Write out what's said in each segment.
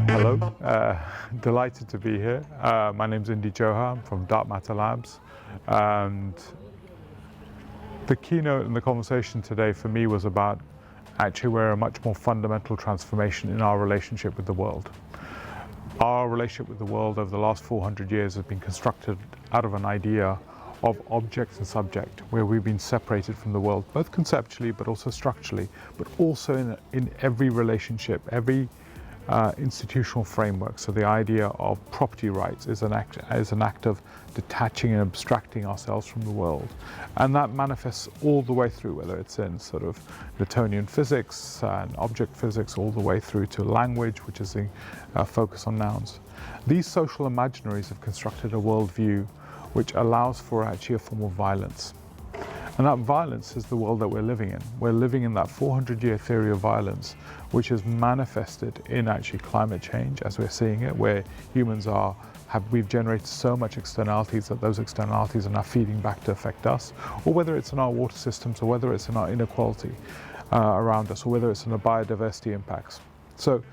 Hello, delighted to be here. My name's Indy Johar, I'm from Dark Matter Labs, and the keynote in the conversation today for me was about actually we're a much more fundamental transformation in our relationship with the world. Our relationship with the world over the last 400 years has been constructed out of an idea of object and subject, where we've been separated from the world, both conceptually but also structurally, but also in every relationship, every institutional framework. So the idea of property rights is an act of detaching and abstracting ourselves from the world, and that manifests all the way through, whether it's in sort of Newtonian physics and object physics, all the way through to language, which is the focus on nouns. These social imaginaries have constructed a worldview which allows for actually a form of violence. And that violence is the world that we're living in. We're living in that 400-year theory of violence, which is manifested in actually climate change, as we're seeing it, where humans we've generated so much externalities that those externalities are now feeding back to affect us, or whether it's in our water systems, or whether it's in our inequality around us, or whether it's in the biodiversity impacts. So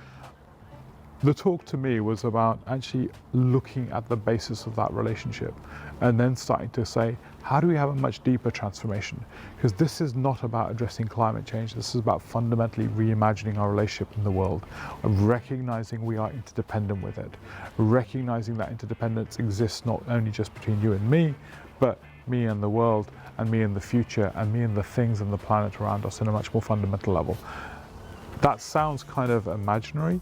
the talk to me was about actually looking at the basis of that relationship and then starting to say, how do we have a much deeper transformation? Because this is not about addressing climate change. This is about fundamentally reimagining our relationship in the world, recognizing we are interdependent with it, recognizing that interdependence exists not only just between you and me, but me and the world, and me and the future, and me and the things and the planet around us in a much more fundamental level. That sounds kind of imaginary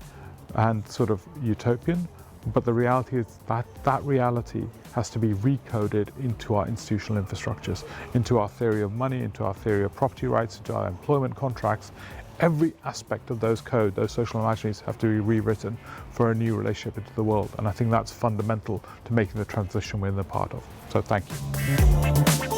and sort of utopian, but the reality is that that reality has to be recoded into our institutional infrastructures, into our theory of money, into our theory of property rights, into our employment contracts. Every aspect of those code, those social imaginaries, have to be rewritten for a new relationship into the world. And I think that's fundamental to making the transition we're in the part of. So thank you.